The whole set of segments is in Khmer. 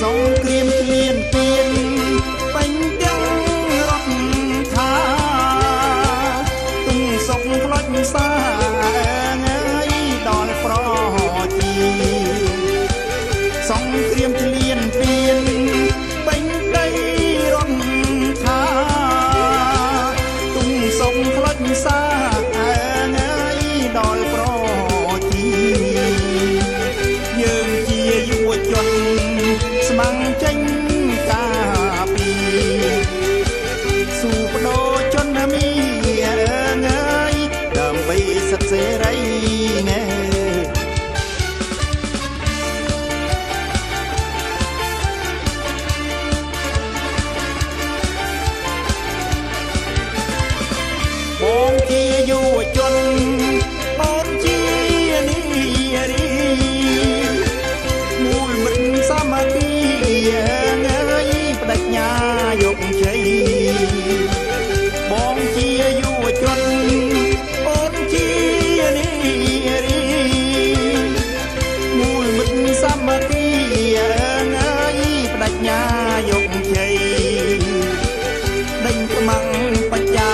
សង្គ្រាមគ្លៀនពៀនពេញទាំងរដ្ឋថាទុំសុកផ្លុចសាងាយដល់ប្រជាសង្គ្រាមគ្លៀនពៀនពេញដីរដ្ឋថាទុំសុកផ្លុចសាងាយដល់ប្រជាយើងជាយុវជនស្មាំងចេញការពីสู้បដូរជនមានដើម្បីសិទ្ធិសេរីណែបងជាយុវជនបងជានារីមូលមិត្តសាមគ្គីបដិញ្ញាយកជ័យបងជាយុវជនអូនជានារីមូលមិត្តសាមគ្គីបដិញ្ញាយកជ័យដេញខ្មាំងបញ្ញា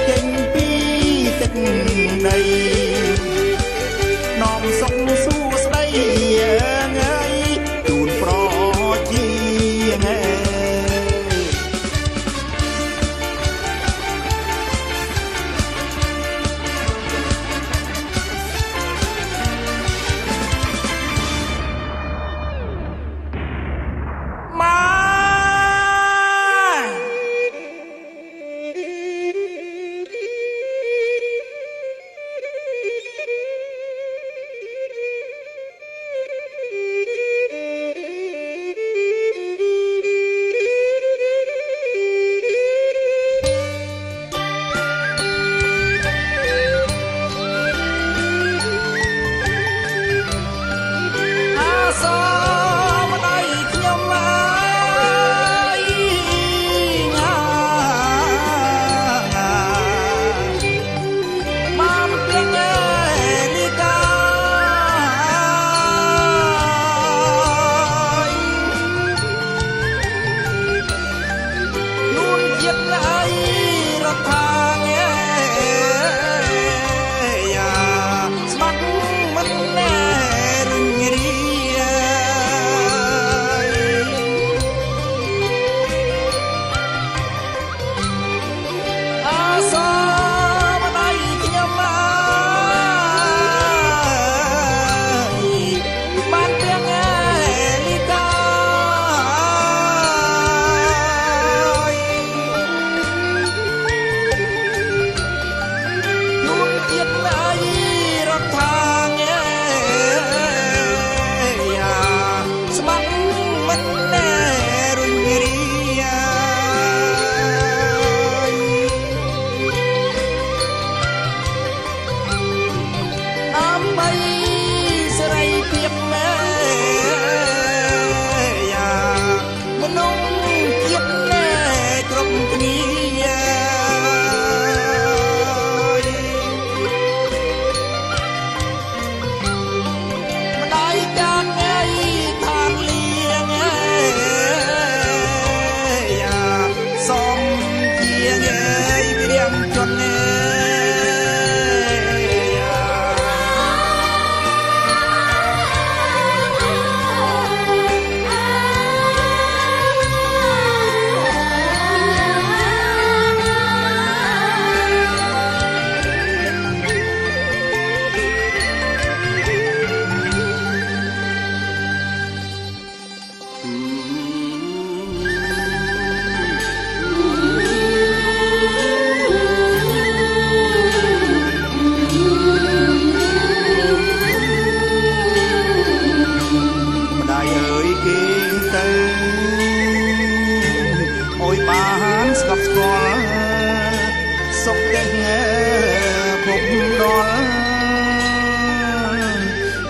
ចេញពីទឹកដីនាំសុខសួស្ដីជូនប្រជា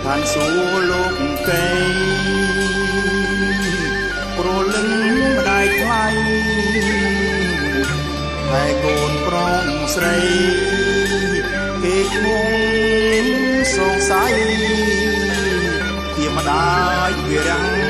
បានសួរលោកកៃព្រលឹងម្ដាយថ្លៃតែកូនប្រុសស្រីគេឈ្មោះសង្ស័យជាម្ដាយវារាំង